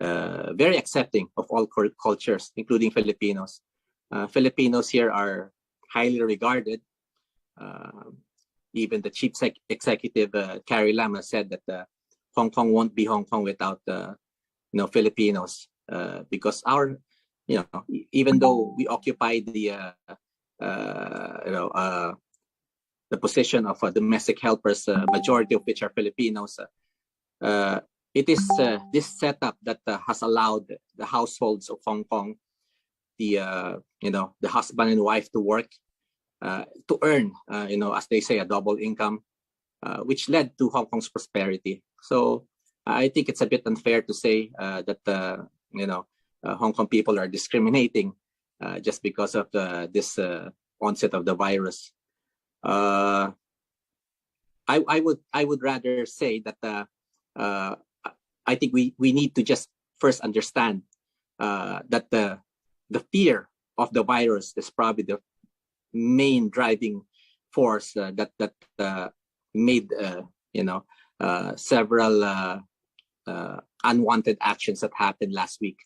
very accepting of all cultures, including Filipinos. Filipinos here are highly regarded. Even the chief executive, Carrie Lam, has said that Hong Kong won't be Hong Kong without Filipinos, because our, even though we occupy the position of domestic helpers, majority of which are Filipinos, it is this setup that has allowed the households of Hong Kong, the husband and wife, to work, to earn, as they say, a double income, which led to Hong Kong's prosperity. So I think it's a bit unfair to say that Hong Kong people are discriminating just because of this onset of the virus. I would rather say that I think we need to just first understand that the fear of the virus is probably the main driving force that made several unwanted actions that happened last week.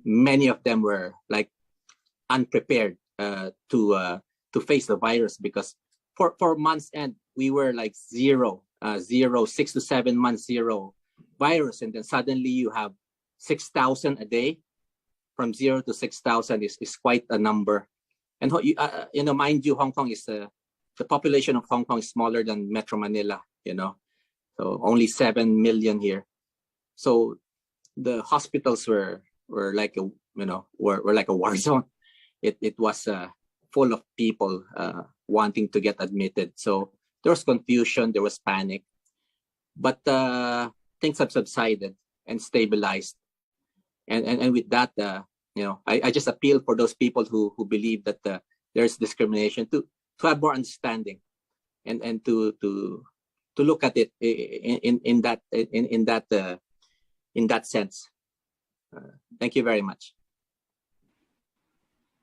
Many of them were like unprepared to face the virus, because for months end we were like zero, 6 to 7 months zero virus, and then suddenly you have 6,000 a day. From 0 to 6,000 is quite a number. And mind you, Hong Kong is the population of Hong Kong is smaller than Metro Manila. So only 7 million here. So the hospitals were like a war zone. It was full of people wanting to get admitted. So there was confusion, there was panic, but things have subsided and stabilized. And with that, I just appeal for those people who believe that there's discrimination to have more understanding and to look at it in that sense. Thank you very much.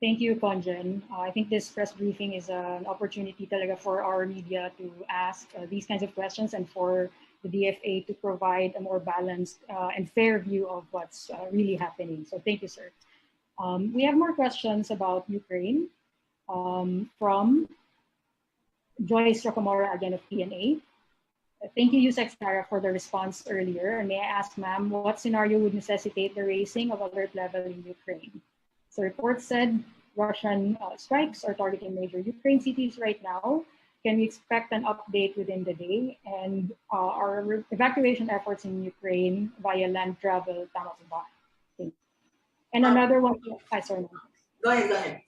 Thank you, Conjen. I think this press briefing is an opportunity talaga for our media to ask these kinds of questions, and for the DFA to provide a more balanced and fair view of what's really happening. So thank you, sir. We have more questions about Ukraine from Joyce Rocamora, again of PNA. Thank you, Yusek Sarah, for the response earlier. And may I ask, ma'am, what scenario would necessitate the raising of alert level in Ukraine? So reports said Russian strikes are targeting major Ukraine cities right now. Can we expect an update within the day? And are evacuation efforts in Ukraine via land travel tama ba? Thank you. And another one, sorry. Go ahead.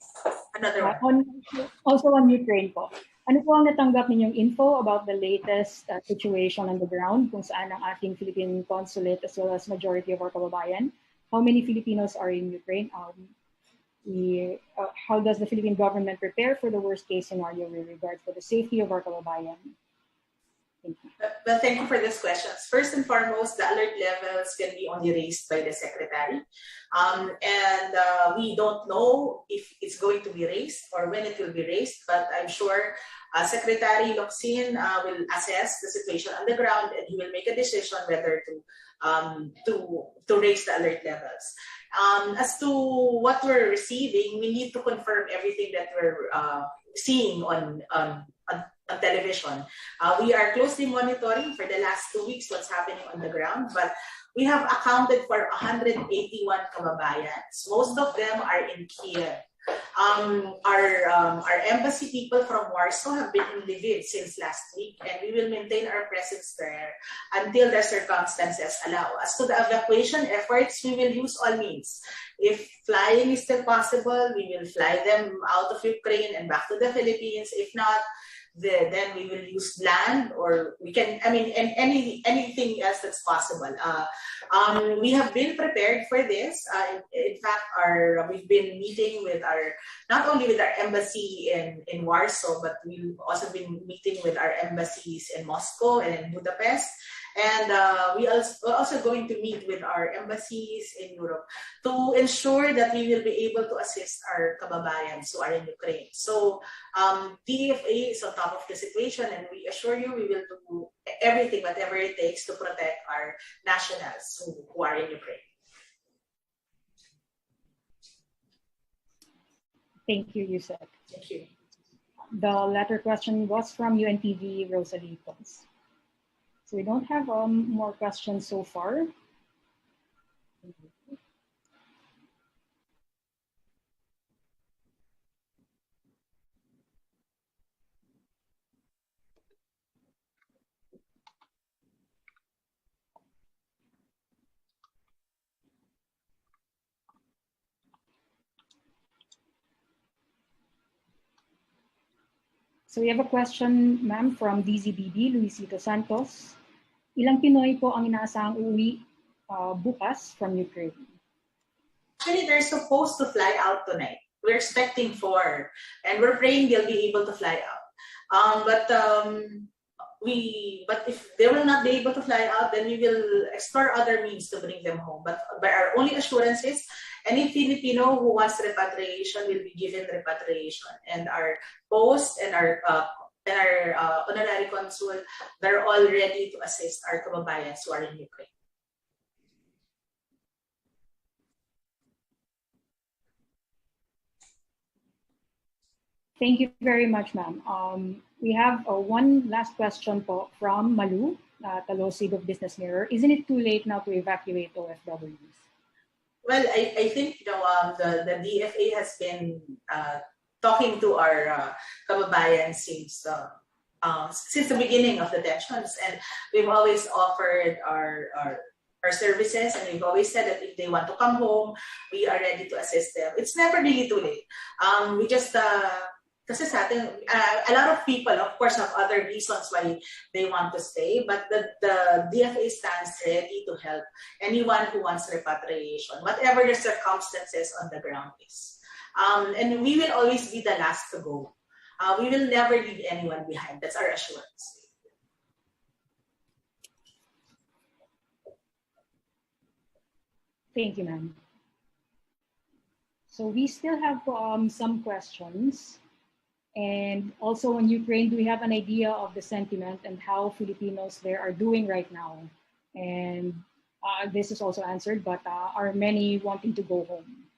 Another one. Also on Ukraine po. Ano po ang natanggap ninyong info about the latest situation on the ground, kung saan ang ating Philippine consulate as well as majority of our kababayan? How many Filipinos are in Ukraine? How does the Philippine government prepare for the worst case scenario with regards to the safety of our kababayan? Thank you. Well, thank you for these questions. First and foremost, the alert levels can be only raised by the Secretary. And we don't know if it's going to be raised or when it will be raised, but I'm sure Secretary Locsin will assess the situation on the ground, and he will make a decision whether to raise the alert levels. As to what we're receiving, we need to confirm everything that we're seeing on television. We are closely monitoring for the last 2 weeks what's happening on the ground, but we have accounted for 181 kababayans. Most of them are in Kiev. Our embassy people from Warsaw have been in Lviv since last week, and we will maintain our presence there until the circumstances allow. As to the evacuation efforts, we will use all means. If flying is still possible, we will fly them out of Ukraine and back to the Philippines. If not, then we will use land, or we can, anything else that's possible. We have been prepared for this. In fact, we've been meeting with not only with our embassy in Warsaw, but we've also been meeting with our embassies in Moscow and in Budapest. And we're also going to meet with our embassies in Europe to ensure that we will be able to assist our kababayans who are in Ukraine. So DFA is on top of the situation, and we assure you we will do everything, whatever it takes, to protect our nationals who are in Ukraine. Thank you, Yusek. Thank you. The latter question was from UNTV Rosalie Pons. So we don't have more questions so far. So we have a question, ma'am, from DZBB, Luisito Santos. Ilang Pinoy po ang inaasahang uuwi bukas from Ukraine? Actually, they're supposed to fly out tonight. We're expecting 4, and we're praying they'll be able to fly out. But if they will not be able to fly out, then we will explore other means to bring them home. But our only assurance is any Filipino who wants repatriation will be given repatriation, and our post and our honorary consul, they're all ready to assist our kababayans who are in Ukraine. Thank you very much, ma'am. We have one last question po from Malu, Talosig of Business Mirror. Isn't it too late now to evacuate OFWs? Well, I think the DFA has been talking to our kababayan since the beginning of the tensions, and we've always offered our services, and we've always said that if they want to come home, we are ready to assist them. It's never really too late. We just kasi sa atin, a lot of people, of course, have other reasons why they want to stay, but the DFA stands ready to help anyone who wants repatriation, whatever the circumstances on the ground is. And we will always be the last to go. We will never leave anyone behind. That's our assurance. Thank you, ma'am. So we still have some questions. And also in Ukraine, do we have an idea of the sentiment and how Filipinos there are doing right now? And this is also answered, but are many wanting to go home?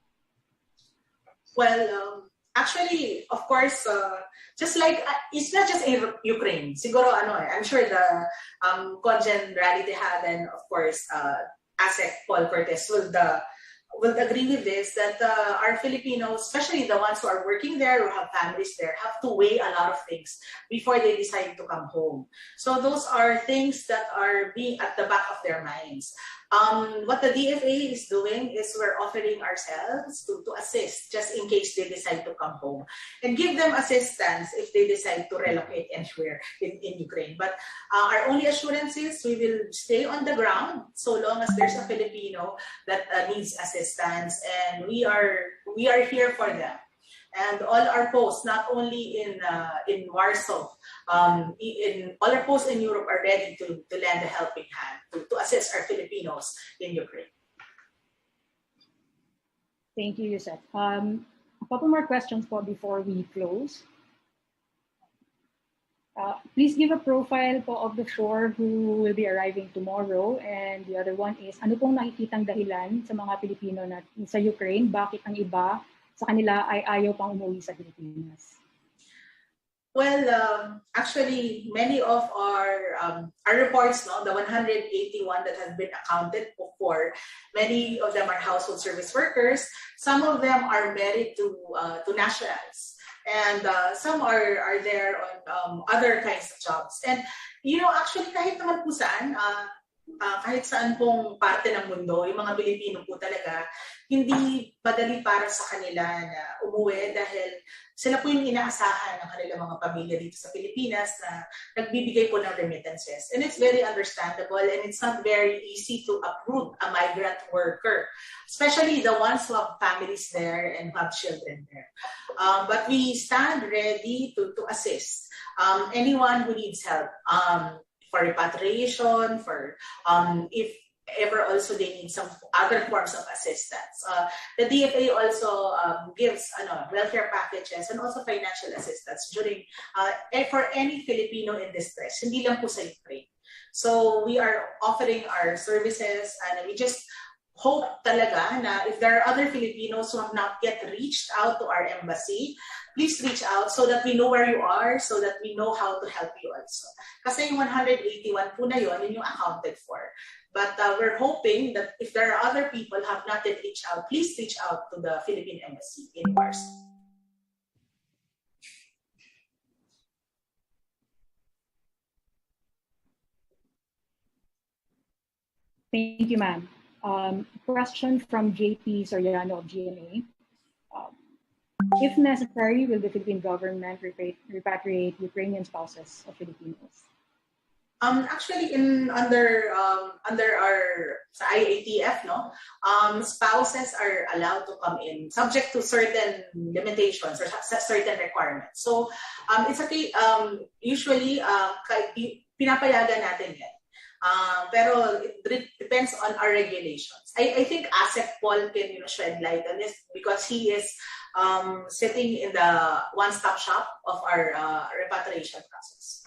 Well, actually, of course, just like, it's not just in Ukraine. Siguro, I'm sure the Congen Rally they had, and of course, ASEC Paul Cortez will agree with this, that our Filipinos, especially the ones who are working there, who have families there, have to weigh a lot of things before they decide to come home. So those are things that are being at the back of their minds. What the DFA is doing is we're offering ourselves to assist just in case they decide to come home, and give them assistance if they decide to relocate anywhere in Ukraine. But our only assurance is we will stay on the ground so long as there's a Filipino that needs assistance, and we are here for them. And all our posts, not only in Warsaw, in all our posts in Europe are ready to lend a helping hand to assist our Filipinos in Ukraine. Thank you, Yusek. A couple more questions before we close. Please give a profile of the 4 who will be arriving tomorrow. And the other one is, ano pong nakikitang dahilan sa mga Pilipino sa Ukraine? Bakit ang iba sa kanila ay ayaw pang umuwi sa Pilipinas? Well, actually, many of our reports, the 181 that have been accounted for, many of them are household service workers. Some of them are married to nationals, and some are there on other kinds of jobs. And actually, kahit naman po saan, kahit saan pong parte ng mundo, yung mga Pilipino po talaga, hindi madali para sa kanila na umuwi dahil sila po yung inaasahan ng kanilang mga pamilya dito sa Pilipinas na nagbibigay po ng remittances. And it's very understandable, and it's not very easy to uproot a migrant worker, especially the ones who have families there and who have children there. But we stand ready to assist anyone who needs help. For repatriation, for if ever also they need some other forms of assistance. The DFA also gives welfare packages and also financial assistance during for any Filipino in distress, hindi lang po sa Ukraine. So we are offering our services, and we just hope talaga na if there are other Filipinos who have not yet reached out to our embassy, please reach out so that we know where you are, so that we know how to help you also. Kasi yung 181 po na yun yung accounted for. But we're hoping that if there are other people who have not yet reached out, please reach out to the Philippine Embassy in Warsaw. Thank you, ma'am. Question from JP Soriano of GMA. If necessary, will the Philippine government repatriate Ukrainian spouses of Filipinos? Actually, under our IATF, no, spouses are allowed to come in subject to certain limitations or certain requirements. So it's okay. Usually, pinapayagan natin yan. Pero it depends on our regulations. I think ASEC Paul can shed light on this because he is sitting in the one-stop shop of our repatriation process.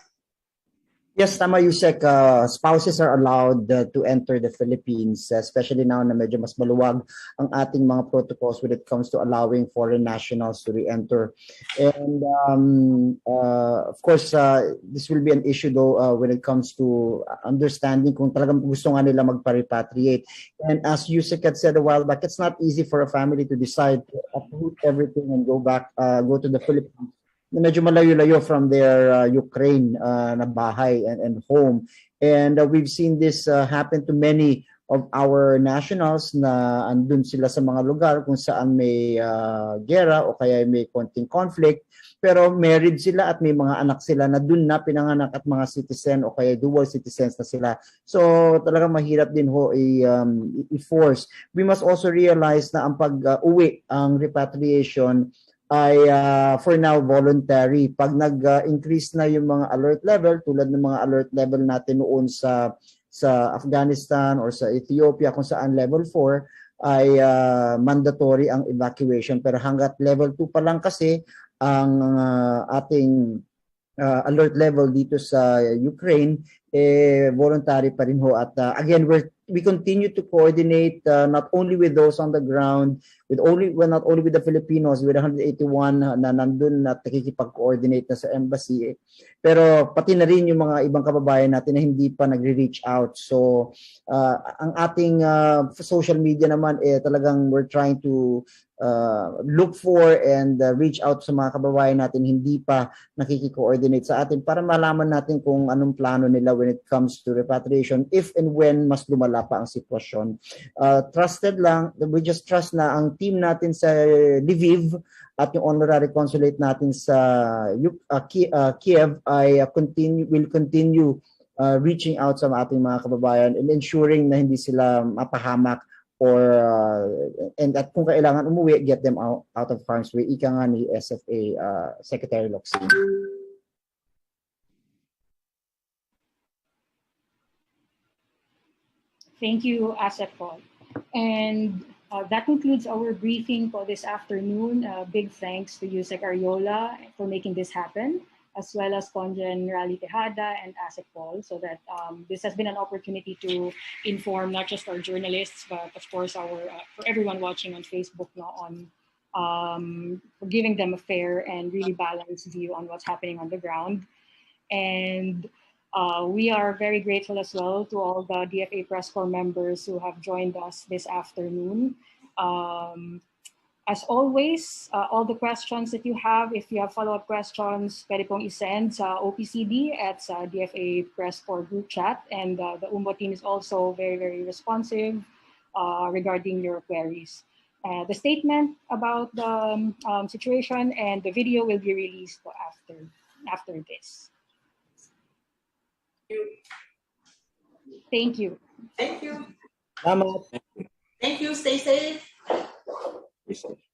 Yes, tama Yusek. Spouses are allowed to enter the Philippines, especially now na medyo mas maluwag ang ating mga protocols when it comes to allowing foreign nationals to re-enter. And of course, this will be an issue though when it comes to understanding kung talagang gusto nga nila magpa-repatriate. And as Yusek had said a while back, it's not easy for a family to decide to uproot everything and go to the Philippines. Medyo malayo-layo from their Ukraine na bahay and home. And we've seen this happen to many of our nationals na andun sila sa mga lugar kung saan may gera o kaya may konting conflict. Pero married sila at may mga anak sila na dun na pinanganak at mga citizen o kaya dual citizens na sila. So talagang mahirap din ho i-force. We must also realize na ang pag-uwi, ang repatriation, ay for now voluntary. Pag nag-increase na yung mga alert level, tulad ng mga alert level natin noon sa Afghanistan or sa Ethiopia kung saan level 4 ay mandatory ang evacuation. Pero hanggat level 2 pa lang kasi ang ating alert level dito sa Ukraine, voluntary pa rin ho. At again, we continue to coordinate not only with those on the ground, not only with the Filipinos, with 181 na nandun at nakikipag-coordinate na sa embassy, pero pati na rin yung mga ibang kababayan natin na hindi pa nagre-reach out. So ang ating social media naman talagang we're trying to look for and reach out sa mga kababayan natin hindi pa nakiki-coordinate sa atin para malaman natin kung anong plano nila when it comes to repatriation if and when mas lumala pa ang sitwasyon. Trusted lang, we just trust na ang team natin sa Lviv at yung honorary consulate natin sa Kiev ay will continue reaching out sa ating mga kababayan and ensuring na hindi sila mapahamak or and at kung kailangan umuwi, get them out of harm's way. Ika nga ni SFA Secretary Locsin. Thank you, Asset Paul. And that concludes our briefing for this afternoon. Big thanks to Yusek Ariola for making this happen, as well as Conjen Rally Tejada and Asset Paul, so that this has been an opportunity to inform not just our journalists, but of course for everyone watching on Facebook for giving them a fair and really balanced view on what's happening on the ground. And we are very grateful as well to all the DFA press corps members who have joined us this afternoon. As always, all the questions that you have, if you have follow-up questions, pwede pong isend sa OPCD at sa DFA Press Corps group chat. And the UMBO team is also very, very responsive regarding your queries. The statement about the situation and the video will be released after this. Thank you. Thank you. Salamat. Thank you. Stay safe. Research.